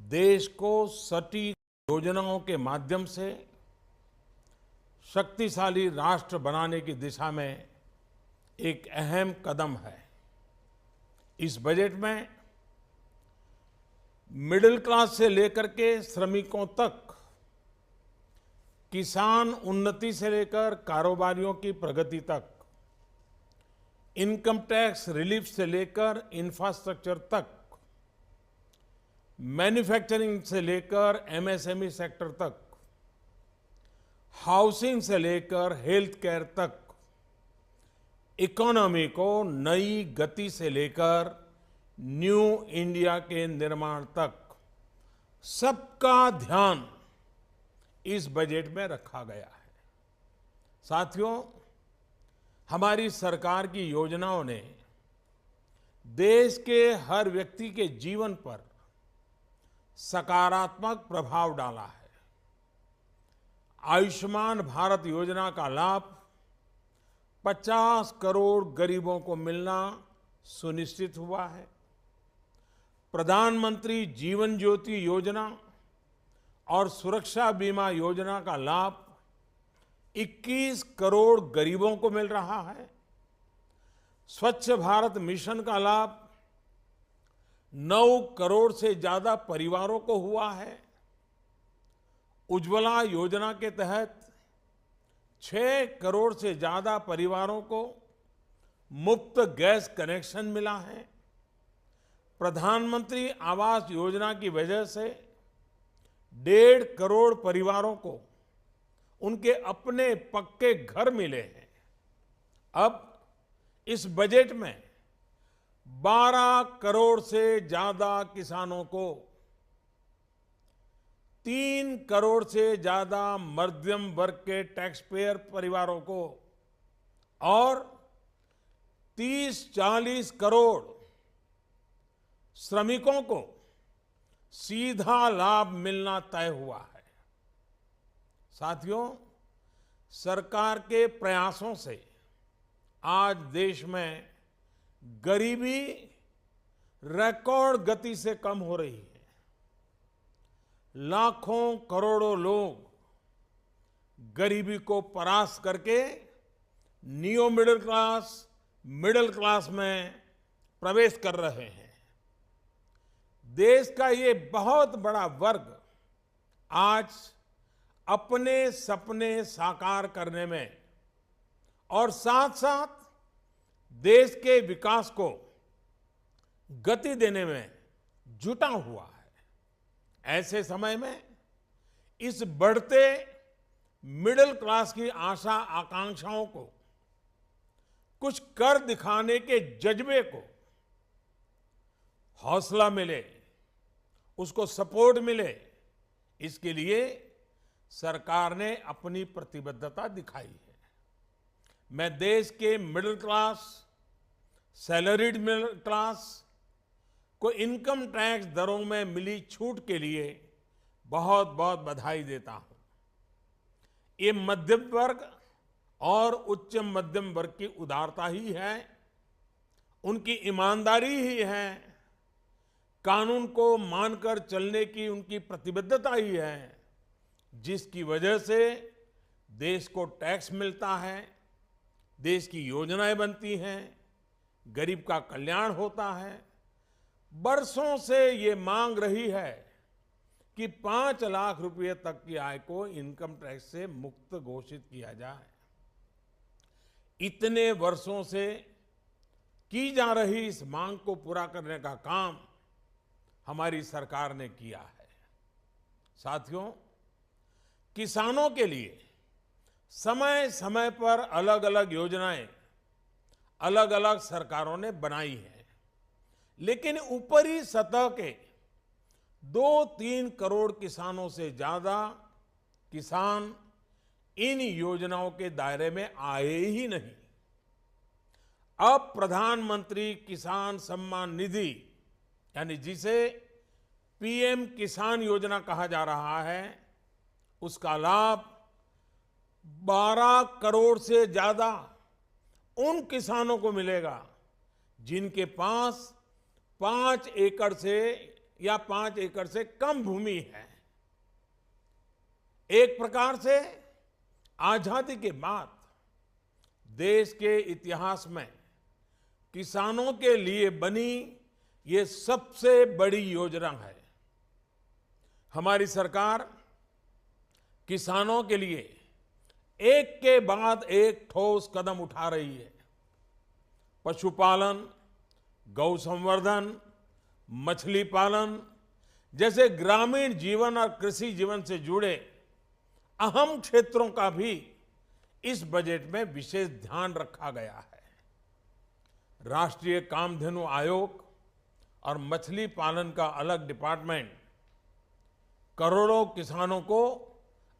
देश को सटीक योजनाओं के माध्यम से शक्तिशाली राष्ट्र बनाने की दिशा में एक अहम कदम है। इस बजट में मिडिल क्लास से लेकर के श्रमिकों तक, किसान उन्नति से लेकर कारोबारियों की प्रगति तक, इनकम टैक्स रिलीफ से लेकर इंफ्रास्ट्रक्चर तक, मैन्युफैक्चरिंग से लेकर एमएसएमई सेक्टर तक, हाउसिंग से लेकर हेल्थ केयर तक, इकोनॉमी को नई गति से लेकर न्यू इंडिया के निर्माण तक सबका ध्यान इस बजट में रखा गया है। साथियों, हमारी सरकार की योजनाओं ने देश के हर व्यक्ति के जीवन पर सकारात्मक प्रभाव डाला है। आयुष्मान भारत योजना का लाभ 50 करोड़ गरीबों को मिलना सुनिश्चित हुआ है। प्रधानमंत्री जीवन ज्योति योजना और सुरक्षा बीमा योजना का लाभ 21 करोड़ गरीबों को मिल रहा है। स्वच्छ भारत मिशन का लाभ 9 करोड़ से ज्यादा परिवारों को हुआ है। उज्ज्वला योजना के तहत 6 करोड़ से ज्यादा परिवारों को मुफ्त गैस कनेक्शन मिला है। प्रधानमंत्री आवास योजना की वजह से 1.5 करोड़ परिवारों को उनके अपने पक्के घर मिले हैं। अब इस बजट में 12 करोड़ से ज्यादा किसानों को, 3 करोड़ से ज्यादा मध्यम वर्ग के टैक्स पेयर परिवारों को और 30-40 करोड़ श्रमिकों को सीधा लाभ मिलना तय हुआ है। साथियों, सरकार के प्रयासों से आज देश में गरीबी रिकॉर्ड गति से कम हो रही है। लाखों करोड़ों लोग गरीबी को परास्त करके नियो मिडिल क्लास में प्रवेश कर रहे हैं। देश का ये बहुत बड़ा वर्ग आज अपने सपने साकार करने में और साथ साथ देश के विकास को गति देने में जुटा हुआ है। ऐसे समय में इस बढ़ते मिडिल क्लास की आशा आकांक्षाओं को कुछ कर दिखाने के जज्बे को हौसला मिले, उसको सपोर्ट मिले, इसके लिए सरकार ने अपनी प्रतिबद्धता दिखाई है। मैं देश के middle class, salaried middle class को इनकम टैक्स दरों में मिली छूट के लिए बहुत बहुत बधाई देता हूं। ये मध्यम वर्ग और उच्च मध्यम वर्ग की उदारता ही है, उनकी ईमानदारी ही है, कानून को मानकर चलने की उनकी प्रतिबद्धता ही है, जिसकी वजह से देश को टैक्स मिलता है, देश की योजनाएं बनती हैं, गरीब का कल्याण होता है। बरसों से ये मांग रही है कि 5 लाख रुपए तक की आय को इनकम टैक्स से मुक्त घोषित किया जाए। इतने वर्षों से की जा रही इस मांग को पूरा करने का काम हमारी सरकार ने किया है। साथियों, किसानों के लिए समय समय पर अलग अलग योजनाएं अलग अलग सरकारों ने बनाई हैं, लेकिन ऊपरी सतह के 2-3 करोड़ किसानों से ज्यादा किसान इन योजनाओं के दायरे में आए ही नहीं। अब प्रधानमंत्री किसान सम्मान निधि, यानी जिसे पीएम किसान योजना कहा जा रहा है, उसका लाभ 12 करोड़ से ज्यादा उन किसानों को मिलेगा जिनके पास 5 एकड़ से या 5 एकड़ से कम भूमि है। एक प्रकार से आजादी के बाद देश के इतिहास में किसानों के लिए बनी ये सबसे बड़ी योजना है। हमारी सरकार किसानों के लिए एक के बाद एक ठोस कदम उठा रही है। पशुपालन, गौ संवर्धन, मछली पालन जैसे ग्रामीण जीवन और कृषि जीवन से जुड़े अहम क्षेत्रों का भी इस बजट में विशेष ध्यान रखा गया है। राष्ट्रीय कामधेनु आयोग और मछली पालन का अलग डिपार्टमेंट करोड़ों किसानों को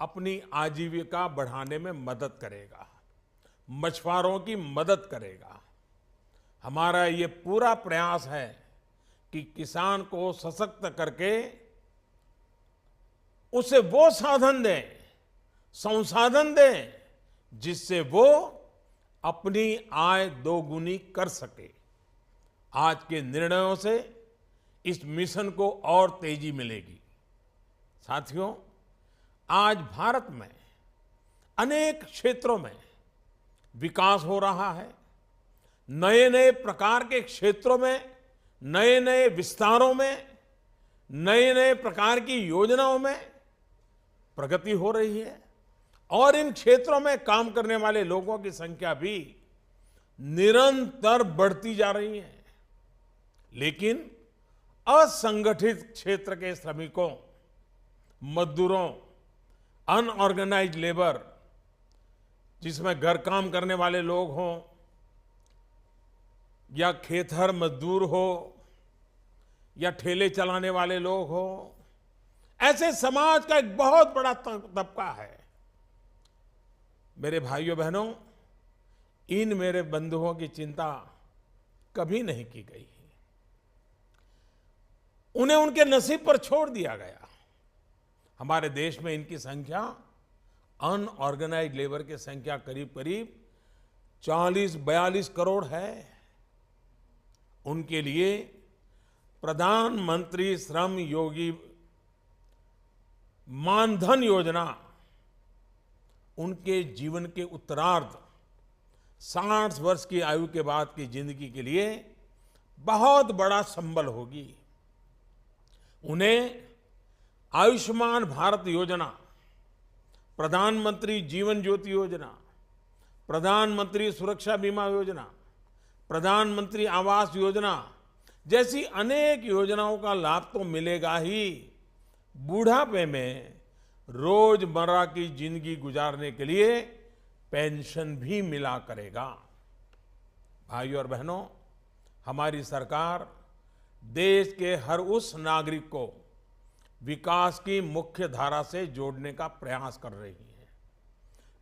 अपनी आजीविका बढ़ाने में मदद करेगा, मछुआरों की मदद करेगा। हमारा ये पूरा प्रयास है कि किसान को सशक्त करके उसे वो साधन दें, संसाधन दें जिससे वो अपनी आय दोगुनी कर सके। आज के निर्णयों से इस मिशन को और तेजी मिलेगी। साथियों, आज भारत में अनेक क्षेत्रों में विकास हो रहा है। नए नए प्रकार के क्षेत्रों में, नए नए विस्तारों में, नए नए प्रकार की योजनाओं में प्रगति हो रही है और इन क्षेत्रों में काम करने वाले लोगों की संख्या भी निरंतर बढ़ती जा रही है। लेकिन असंगठित क्षेत्र के श्रमिकों, मजदूरों, अनऑर्गेनाइज्ड लेबर, जिसमें घर काम करने वाले लोग हों या खेतहर मजदूर हो या ठेले चलाने वाले लोग हो, ऐसे समाज का एक बहुत बड़ा तबका है। मेरे भाइयों बहनों, इन मेरे बंधुओं की चिंता कभी नहीं की गई। उन्हें उनके नसीब पर छोड़ दिया गया। हमारे देश में इनकी संख्या, अनऑर्गेनाइज्ड लेबर की संख्या करीब करीब 40-42 करोड़ है। उनके लिए प्रधानमंत्री श्रम योगी मानधन योजना उनके जीवन के उत्तरार्ध 60 वर्ष की आयु के बाद की जिंदगी के लिए बहुत बड़ा संबल होगी। उन्हें आयुष्मान भारत योजना, प्रधानमंत्री जीवन ज्योति योजना, प्रधानमंत्री सुरक्षा बीमा योजना, प्रधानमंत्री आवास योजना जैसी अनेक योजनाओं का लाभ तो मिलेगा ही, बुढ़ापे में रोजमर्रा की जिंदगी गुजारने के लिए पेंशन भी मिला करेगा। भाइयों और बहनों, हमारी सरकार देश के हर उस नागरिक को विकास की मुख्य धारा से जोड़ने का प्रयास कर रही है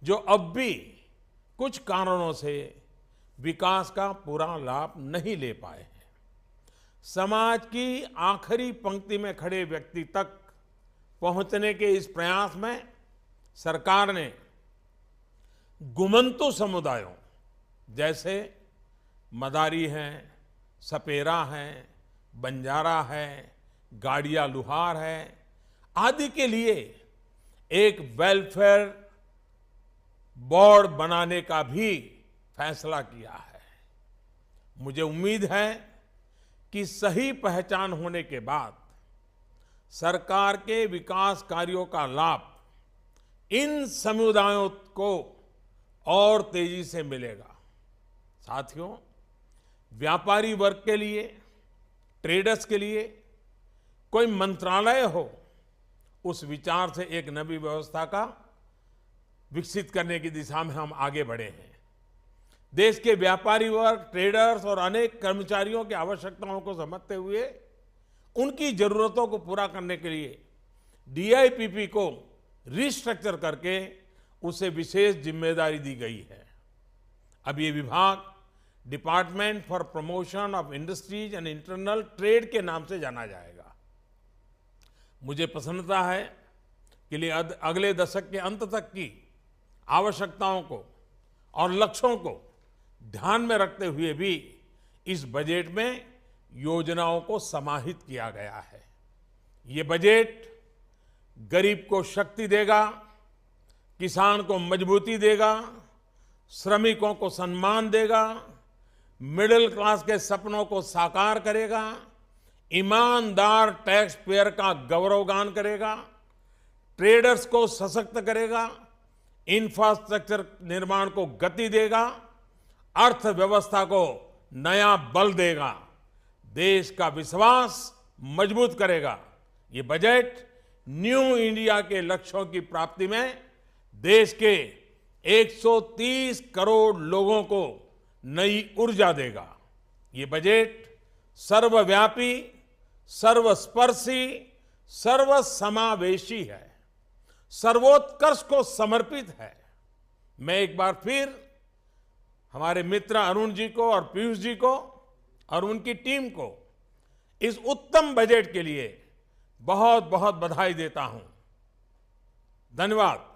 जो अब भी कुछ कारणों से विकास का पूरा लाभ नहीं ले पाए हैं। समाज की आखिरी पंक्ति में खड़े व्यक्ति तक पहुंचने के इस प्रयास में सरकार ने गुमंतु समुदायों जैसे मदारी हैं, सपेरा हैं, बंजारा है, गाड़िया लुहार है आदि के लिए एक वेलफेयर बोर्ड बनाने का भी फैसला किया है। मुझे उम्मीद है कि सही पहचान होने के बाद सरकार के विकास कार्यों का लाभ इन समुदायों को और तेजी से मिलेगा। साथियों, व्यापारी वर्ग के लिए, ट्रेडर्स के लिए कोई मंत्रालय हो, उस विचार से एक नई व्यवस्था का विकसित करने की दिशा में हम आगे बढ़े हैं। देश के व्यापारी वर्ग, ट्रेडर्स और अनेक कर्मचारियों की आवश्यकताओं को समझते हुए उनकी जरूरतों को पूरा करने के लिए डीआईपीपी को रिस्ट्रक्चर करके उसे विशेष जिम्मेदारी दी गई है। अब ये विभाग department for promotion of industries and internal trade के नाम से जाना जाएगा। मुझे प्रसन्नता है कि अगले दशक के अंत तक की आवश्यकताओं को और लक्ष्यों को ध्यान में रखते हुए भी इस बजट में योजनाओं को समाहित किया गया है। ये बजट गरीब को शक्ति देगा, किसान को मजबूती देगा, श्रमिकों को सम्मान देगा, मिडिल क्लास के सपनों को साकार करेगा, ईमानदार टैक्स पेयर का गौरवगान करेगा, ट्रेडर्स को सशक्त करेगा, इंफ्रास्ट्रक्चर निर्माण को गति देगा, अर्थव्यवस्था को नया बल देगा, देश का विश्वास मजबूत करेगा। ये बजट न्यू इंडिया के लक्ष्यों की प्राप्ति में देश के 130 करोड़ लोगों को नई ऊर्जा देगा। ये बजट सर्वव्यापी, सर्वस्पर्शी, सर्वसमावेशी है, सर्वोत्कर्ष को समर्पित है। मैं एक बार फिर हमारे मित्र अरुण जी को और पीयूष जी को और उनकी टीम को इस उत्तम बजट के लिए बहुत बहुत बधाई देता हूं। धन्यवाद।